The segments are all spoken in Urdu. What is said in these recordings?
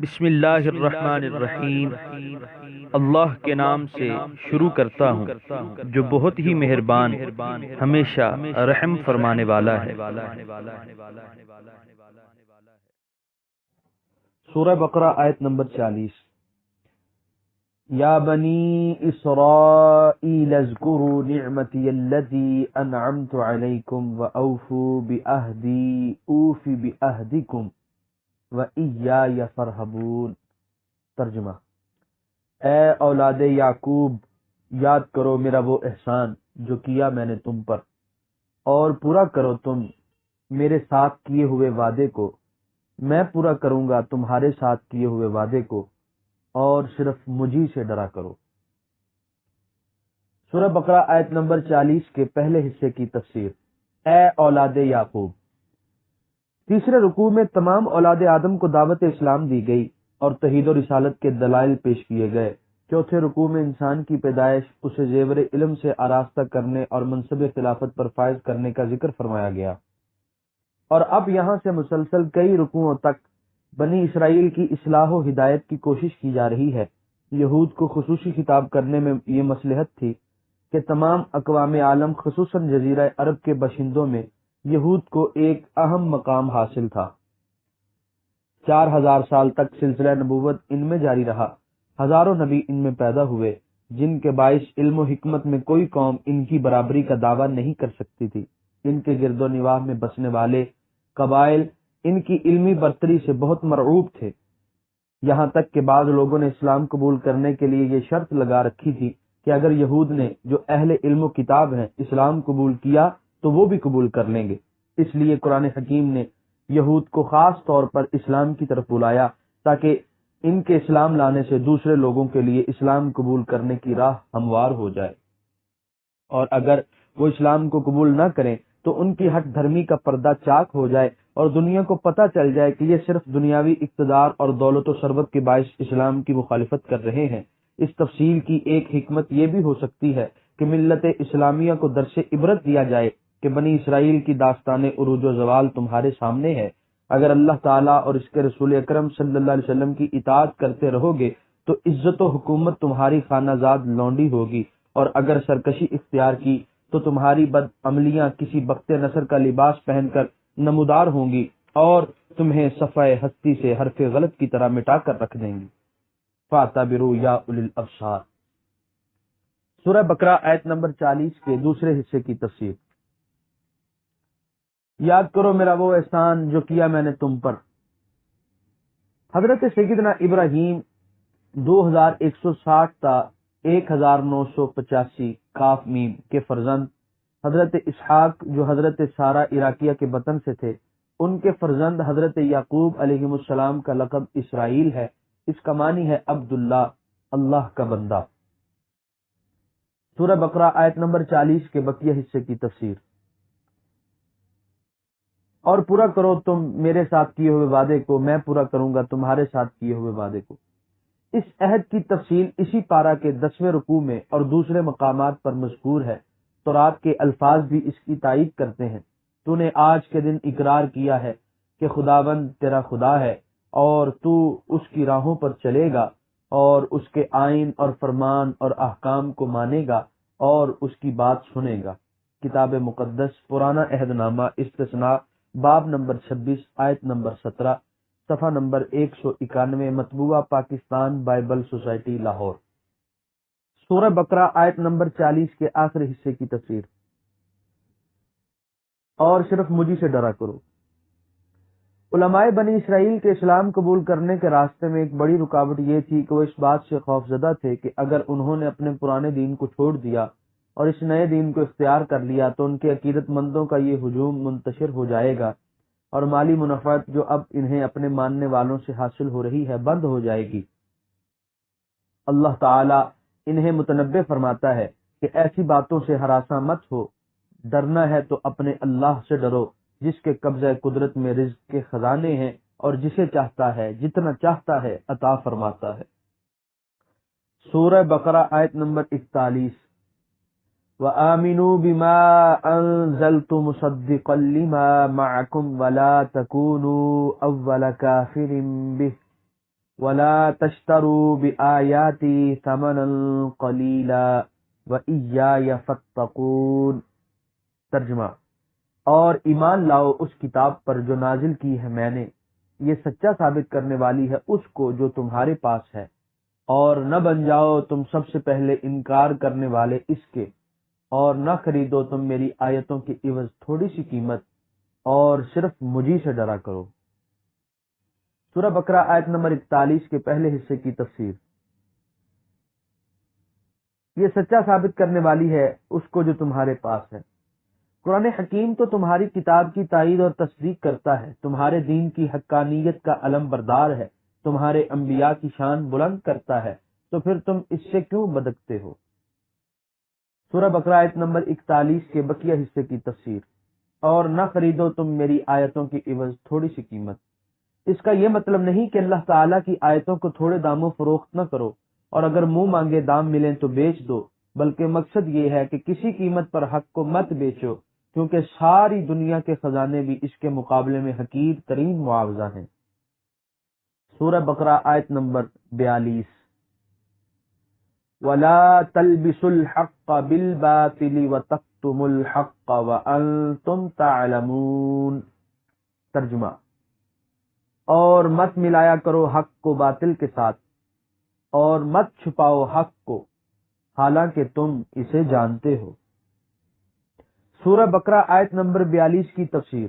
بسم اللہ الرحمن الرحیم۔ اللہ کے نام سے شروع کرتا ہوں جو بہت ہی مہربان ہمیشہ رحم فرمانے والا ہے۔ سورہ بقرہ آیت نمبر 40۔ یا بنی اسرائیل اذکروا نعمتی التي انعمت علیکم واوفوا بعہدی اوف بعہدکم وإیای فارہبون۔ ترجمہ: اے اولاد یعقوب، یاد کرو میرا وہ احسان جو کیا میں نے تم پر، اور پورا کرو تم میرے ساتھ کیے ہوئے وعدے کو، میں پورا کروں گا تمہارے ساتھ کیے ہوئے وعدے کو، اور صرف مجھی سے ڈرا کرو۔ سورہ بقرہ آیت نمبر 40 کے پہلے حصے کی تفسیر۔ اے اولاد یعقوب۔ تیسرے رکوع میں تمام اولاد آدم کو دعوت اسلام دی گئی اور توحید و رسالت کے دلائل پیش کیے گئے۔ چوتھے رکوع میں انسان کی پیدائش، اسے زیور علم سے آراستہ کرنے اور منصب خلافت پر فائز کرنے کا ذکر فرمایا گیا، اور اب یہاں سے مسلسل کئی رکوعوں تک بنی اسرائیل کی اصلاح و ہدایت کی کوشش کی جا رہی ہے۔ یہود کو خصوصی خطاب کرنے میں یہ مصلحت تھی کہ تمام اقوام عالم خصوصاً جزیرہ عرب کے باشندوں میں یہود کو ایک اہم مقام حاصل تھا۔ 4000 سال تک سلسلہ نبوت ان میں جاری رہا، ہزاروں نبی ان میں پیدا ہوئے، جن کے باعث علم و حکمت میں کوئی قوم ان کی برابری کا دعویٰ نہیں کر سکتی تھی۔ ان کے گرد و نواح میں بسنے والے قبائل ان کی علمی برتری سے بہت مرعوب تھے، یہاں تک کہ بعض لوگوں نے اسلام قبول کرنے کے لیے یہ شرط لگا رکھی تھی کہ اگر یہود نے، جو اہل علم و کتاب ہیں، اسلام قبول کیا تو وہ بھی قبول کر لیں گے۔ اس لیے قرآن حکیم نے یہود کو خاص طور پر اسلام کی طرف بلایا تاکہ ان کے اسلام لانے سے دوسرے لوگوں کے لیے اسلام قبول کرنے کی راہ ہموار ہو جائے، اور اگر وہ اسلام کو قبول نہ کریں تو ان کی ہٹ دھرمی کا پردہ چاک ہو جائے اور دنیا کو پتہ چل جائے کہ یہ صرف دنیاوی اقتدار اور دولت و ثروت کے باعث اسلام کی مخالفت کر رہے ہیں۔ اس تفصیل کی ایک حکمت یہ بھی ہو سکتی ہے کہ ملت اسلامیہ کو درس عبرت دیا جائے کہ بنی اسرائیل کی داستان عروج و زوال تمہارے سامنے ہے۔ اگر اللہ تعالیٰ اور اس کے رسول اکرم صلی اللہ علیہ وسلم کی اطاعت کرتے رہو گے تو عزت و حکومت تمہاری خانہ زاد لونڈی ہوگی، اور اگر سرکشی اختیار کی تو تمہاری بد عملیاں کسی بخت نصر کا لباس پہن کر نمودار ہوں گی اور تمہیں صفحہ ہستی سے حرف غلط کی طرح مٹا کر رکھ دیں گی۔ فاعتبروا یا اولی الابصار۔ سورہ بقرہ آیت نمبر 40 کے دوسرے حصے کی تفسیر۔ یاد کرو میرا وہ احسان جو کیا میں نے تم پر۔ حضرت سیدنا ابراہیم 2160 تا 1985 کاف میم کے فرزند، حضرت اسحاق جو حضرت سارہ عراقیہ کے بطن سے تھے، ان کے فرزند حضرت یعقوب علیہ السلام کا لقب اسرائیل ہے۔ اس کا معنی ہے عبداللہ، اللہ کا بندہ۔ سورہ بقرہ آیت نمبر 40 کے بقیہ حصے کی تفسیر۔ اور پورا کرو تم میرے ساتھ کیے ہوئے وعدے کو، میں پورا کروں گا تمہارے ساتھ کیے ہوئے وعدے کو۔ اس عہد کی تفصیل اسی پارہ کے 10ویں رکوع میں اور دوسرے مقامات پر مذکور ہے۔ تورات کے الفاظ بھی اس کی تائید کرتے ہیں۔ تو نے آج کے دن اقرار کیا ہے کہ خداوند تیرا خدا ہے، اور تو اس کی راہوں پر چلے گا اور اس کے آئین اور فرمان اور احکام کو مانے گا اور اس کی بات سنے گا۔ کتاب مقدس پرانا عہد نامہ استثناء باب نمبر 26 آیت نمبر 17 صفحہ نمبر 191 مطبوعہ پاکستان بائبل سوسائٹی لاہور۔ سورہ بقرہ آیت نمبر 40 کے آخری حصے کی تفسیر۔ اور صرف مجھی سے ڈرا کرو۔ علماء بنی اسرائیل کے اسلام قبول کرنے کے راستے میں ایک بڑی رکاوٹ یہ تھی کہ وہ اس بات سے خوفزدہ تھے کہ اگر انہوں نے اپنے پرانے دین کو چھوڑ دیا اور اس نئے دین کو اختیار کر لیا تو ان کے عقیدت مندوں کا یہ ہجوم منتشر ہو جائے گا، اور مالی منفعت جو اب انہیں اپنے ماننے والوں سے حاصل ہو رہی ہے بند ہو جائے گی۔ اللہ تعالی انہیں متنبہ فرماتا ہے کہ ایسی باتوں سے ہراساں مت ہو، ڈرنا ہے تو اپنے اللہ سے ڈرو جس کے قبضہ قدرت میں رزق کے خزانے ہیں اور جسے چاہتا ہے جتنا چاہتا ہے عطا فرماتا ہے۔ سورہ بقرہ آیت نمبر 41۔ وَآمِنُوا بِمَا أَنزَلْتُ مُصَدِّقًا لِمَا مَعَكُمْ وَلَا تَكُونُوا أَوَّلَ كَافِرٍ بِهِ ولا تشتروا بآیاتی ثمنا قلیلا وإیای فاتقون۔ ترجمہ، اور ایمان لاؤ اس کتاب پر جو نازل کی ہے میں نے، یہ سچا ثابت کرنے والی ہے اس کو جو تمہارے پاس ہے، اور نہ بن جاؤ تم سب سے پہلے انکار کرنے والے اس کے، اور نہ خریدو تم میری آیتوں کی عوض تھوڑی سی قیمت، اور صرف مجھی سے ڈرا کرو۔ سورہ بقرہ آیت نمبر 41 کے پہلے حصے کی تفسیر۔ یہ سچا ثابت کرنے والی ہے اس کو جو تمہارے پاس ہے۔ قرآن حکیم تو تمہاری کتاب کی تائید اور تصدیق کرتا ہے، تمہارے دین کی حقانیت کا علم بردار ہے، تمہارے انبیاء کی شان بلند کرتا ہے، تو پھر تم اس سے کیوں بدکتے ہو؟ سورہ بقرہ آیت نمبر 41 کے بقیہ حصے کی تفسیر۔ اور نہ خریدو تم میری آیتوں کی عوض تھوڑی سی قیمت۔ اس کا یہ مطلب نہیں کہ اللہ تعالیٰ کی آیتوں کو تھوڑے داموں فروخت نہ کرو، اور اگر منہ مانگے دام ملیں تو بیچ دو، بلکہ مقصد یہ ہے کہ کسی قیمت پر حق کو مت بیچو، کیونکہ ساری دنیا کے خزانے بھی اس کے مقابلے میں حقیر ترین معاوضہ ہیں۔ سورہ بقرہ آیت نمبر 42۔ وَلَا تَلْبِسُوا الْحَقَّ بِالْبَاطِلِ وَتَكْتُمُوا الْحَقَّ وَأَنْتُمْ تَعْلَمُونَ۔ ترجمہ، اور مت ملایا کرو حق کو باطل کے ساتھ، اور مت چھپاؤ حق کو حالانکہ تم اسے جانتے ہو۔ سورہ بقرہ آیت نمبر 42 کی تفسیر۔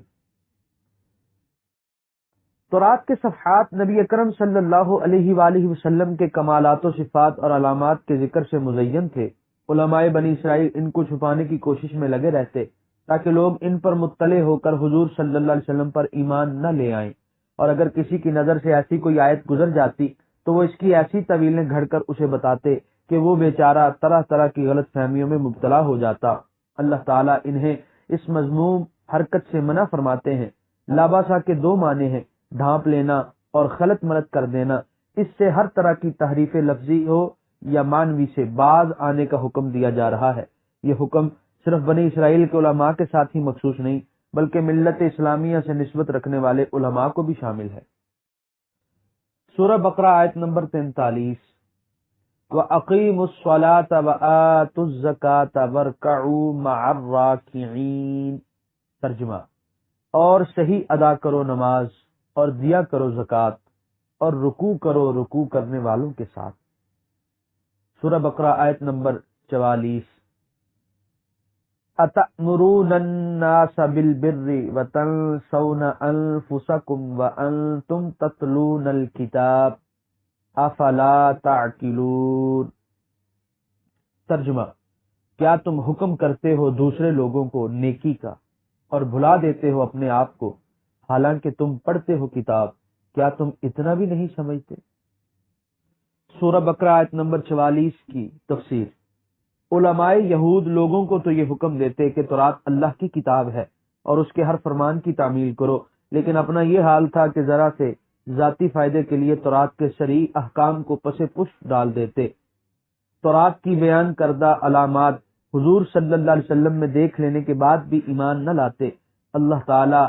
تورات کے صفحات نبی اکرم صلی اللہ علیہ وآلہ وسلم کے کمالات و صفات اور علامات کے ذکر سے مزین تھے۔ علماء بنی اسرائیل ان کو چھپانے کی کوشش میں لگے رہتے تاکہ لوگ ان پر مطلع ہو کر حضور صلی اللہ علیہ وسلم پر ایمان نہ لے آئیں، اور اگر کسی کی نظر سے ایسی کوئی آیت گزر جاتی تو وہ اس کی ایسی طویلیں گھڑ کر اسے بتاتے کہ وہ بیچارہ طرح طرح کی غلط فہمیوں میں مبتلا ہو جاتا۔ اللہ تعالیٰ انہیں اس مذموم حرکت سے منع فرماتے ہیں۔ لاباسا کے دو معنی ہیں، ڈھانپ لینا اور خلط ملط کر دینا۔ اس سے ہر طرح کی تحریف لفظی ہو یا معنوی سے باز آنے کا حکم دیا جا رہا ہے۔ یہ حکم صرف بنی اسرائیل کے علماء کے ساتھ ہی مخصوص نہیں بلکہ ملت اسلامیہ سے نسبت رکھنے والے علماء کو بھی شامل ہے۔ سورہ بقرہ آیت نمبر 43۔ وَأَقِیمُوا الصَّلَاةَ وَآتُوا الزَّکَاةَ وَارْکَعُوا مَعَ الرَّاکِعِینَ۔ ترجمہ، اور صحیح ادا کرو نماز اور دیا کرو زکوٰۃ اور رکوع کرو رکوع کرنے والوں کے ساتھ۔ سورہ بقرہ آیت نمبر 44۔ أَتَأْمُرُونَ النَّاسَ بِالْبِرِّ وَتَنْسَوْنَ أَنفُسَكُمْ وَأَنْتُمْ تَتْلُونَ الْكِتَابَ أَفَلَا تَعْقِلُونَ۔ ترجمہ، کیا تم حکم کرتے ہو دوسرے لوگوں کو نیکی کا اور بھلا دیتے ہو اپنے آپ کو، حالانکہ تم پڑھتے ہو کتاب، کیا تم اتنا بھی نہیں سمجھتے؟ سورہ بقرہ آیت نمبر 44 کی تفسیر۔ علماء یہود لوگوں کو تو یہ حکم دیتے کہ تورات اللہ کی کتاب ہے اور اس کے ہر فرمان کی تعمیل کرو، لیکن اپنا یہ حال تھا کہ ذرا سے ذاتی فائدے کے لیے تورات کے شرعی احکام کو پس پشت ڈال دیتے۔ تورات کی بیان کردہ علامات حضور صلی اللہ علیہ وسلم میں دیکھ لینے کے بعد بھی ایمان نہ لاتے۔ اللہ تعالی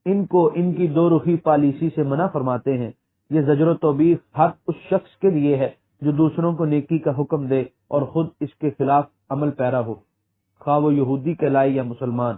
ان کو ان کی دو رخی پالیسی سے منع فرماتے ہیں۔ یہ زجر و توبیخ ہر اس شخص کے لیے ہے جو دوسروں کو نیکی کا حکم دے اور خود اس کے خلاف عمل پیرا ہو، خواہ وہ یہودی کہلائے یا مسلمان۔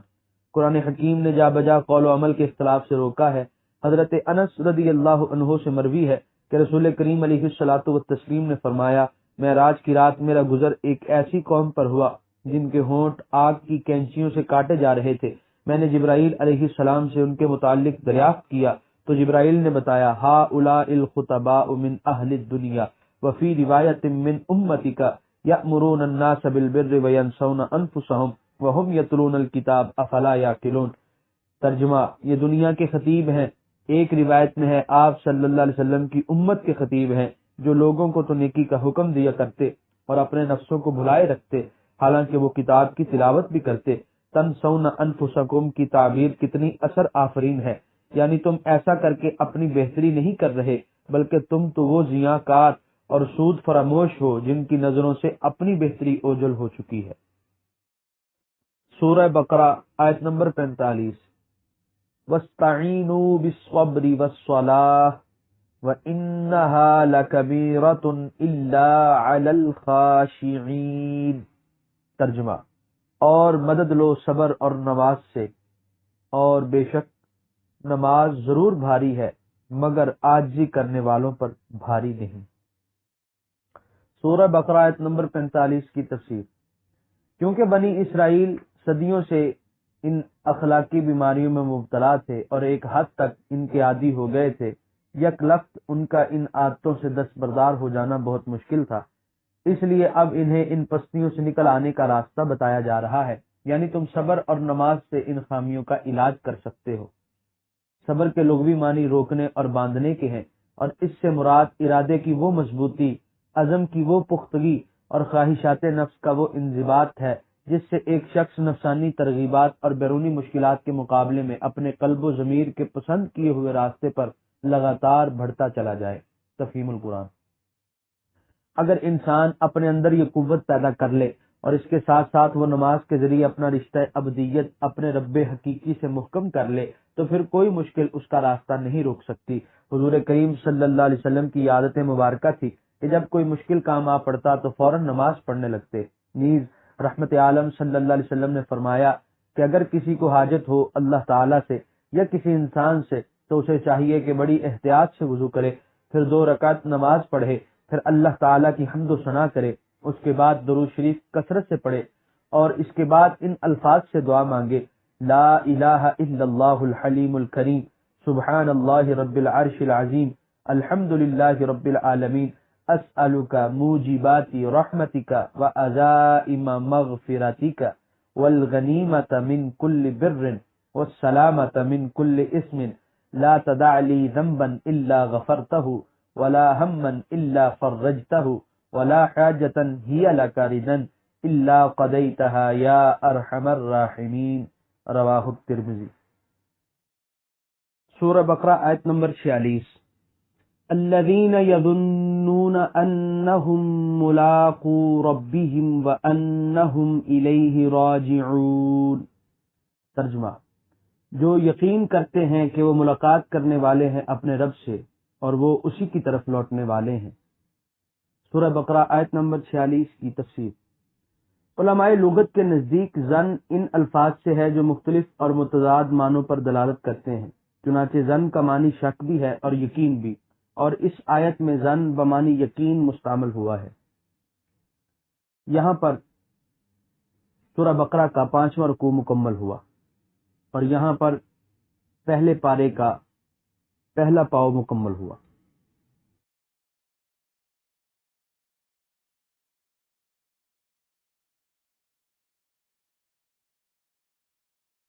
قرآن حکیم نے جا بجا قول و عمل کے اختلاف سے روکا ہے۔ حضرت انس رضی اللہ عنہ سے مروی ہے کہ رسول کریم علیہ الصلوۃ والتسلیم نے فرمایا، معراج کی رات میرا گزر ایک ایسی قوم پر ہوا جن کے ہونٹ آگ کی کینچیوں سے کاٹے جا رہے تھے۔ میں نے جبرائیل علیہ السلام سے ان کے متعلق دریافت کیا تو جبرائیل نے بتایا، ہؤلاء الخطباء من اہل الدنیا وفی روایت من امتک یأمرون الناس بالبر وینسون انفسهم وهم یتلون الکتاب افلا یعقلون۔ ترجمہ، یہ دنیا کے خطیب ہیں۔ ایک روایت میں ہے آپ صلی اللہ علیہ وسلم کی امت کے خطیب ہیں جو لوگوں کو تو نیکی کا حکم دیا کرتے اور اپنے نفسوں کو بھلائے رکھتے، حالانکہ وہ کتاب کی تلاوت بھی کرتے۔ تنسون انفسکم کی تعبیر کتنی اثر آفرین ہے، یعنی تم ایسا کر کے اپنی بہتری نہیں کر رہے بلکہ تم تو وہ زیاں کار اور سود فراموش ہو جن کی نظروں سے اپنی بہتری اوجل ہو چکی ہے۔ سورہ بقرہ آیت نمبر 45۔ وَاسْتَعِینُوا بِالصَّبْرِ وَالصَّلَاةِ وَإِنَّهَا لَكَبِيرَةٌ إِلَّا عَلَى الْخَاشِعِينَ۔ ترجمہ، اور مدد لو صبر اور نماز سے، اور بے شک نماز ضرور بھاری ہے مگر عاجزی کرنے والوں پر بھاری نہیں۔ سورہ بقرہ آیت نمبر 45 کی تفسیر۔ کیونکہ بنی اسرائیل صدیوں سے ان اخلاقی بیماریوں میں مبتلا تھے اور ایک حد تک ان کے عادی ہو گئے تھے، یک لخت ان کا ان عادتوں سے دستبردار ہو جانا بہت مشکل تھا، اس لیے اب انہیں ان پستیوں سے نکل آنے کا راستہ بتایا جا رہا ہے، یعنی تم صبر اور نماز سے ان خامیوں کا علاج کر سکتے ہو۔ صبر کے لغوی معنی روکنے اور باندھنے کے ہیں، اور اس سے مراد ارادے کی وہ مضبوطی، عزم کی وہ پختگی اور خواہشات نفس کا وہ انضباط ہے جس سے ایک شخص نفسانی ترغیبات اور بیرونی مشکلات کے مقابلے میں اپنے قلب و ضمیر کے پسند کیے ہوئے راستے پر لگاتار بڑھتا چلا جائے۔ تفہیم القرآن۔ اگر انسان اپنے اندر یہ قوت پیدا کر لے اور اس کے ساتھ ساتھ وہ نماز کے ذریعے اپنا رشتہ ابدیت اپنے رب حقیقی سے محکم کر لے تو پھر کوئی مشکل اس کا راستہ نہیں روک سکتی۔ حضور کریم صلی اللہ علیہ وسلم کی عادت مبارکہ تھی کہ جب کوئی مشکل کام آ پڑتا تو فوراً نماز پڑھنے لگتے۔ نیز رحمت عالم صلی اللہ علیہ وسلم نے فرمایا کہ اگر کسی کو حاجت ہو اللہ تعالیٰ سے یا کسی انسان سے تو اسے چاہیے کہ بڑی احتیاط سے وضو کرے، پھر 2 رکعت نماز پڑھے، پھر اللہ تعالیٰ کی حمد و ثنا کرے، اس کے بعد درود شریف کثرت سے پڑھے اور اس کے بعد ان الفاظ سے دعا مانگے: لا الہ الا اللہ الحلیم الکریم، سبحان اللہ رب العرش العظیم، الحمد للہ رب العالمین، اسألک موجبات رحمتک وعزائم مغفرتک والغنیمت من کل بر والسلامت من کل اسم، لا تدع لی ذنبا الا غفرتہ ولا ہما الا فرجتہ ولا حاجتا ہی لک ردا الا قضیتها یا ارحم الراحمین۔ رواہ الترمذی۔ سورہ بقرہ آیت نمبر 46۔ الذین یظنون انہم ملاقو ربہم وانہم الیہ راجعون۔ ترجمہ، جو یقین کرتے ہیں کہ وہ ملاقات کرنے والے ہیں اپنے رب سے اور وہ اسی کی طرف لوٹنے والے ہیں۔ سورہ بقرہ آیت نمبر 46 کی تفسیر۔ علماء لغت کے نزدیک ظن ان الفاظ سے ہے جو مختلف اور متضاد معنوں پر دلالت کرتے ہیں، چنانچہ ظن کا معنی شک بھی ہے اور یقین بھی، اور اس آیت میں ظن بمعنی یقین مستعمل ہوا ہے۔ یہاں پر سورہ بقرہ کا 5واں رکوع مکمل ہوا اور یہاں پر پہلے پارے کا پہلا پاؤ مکمل ہوا۔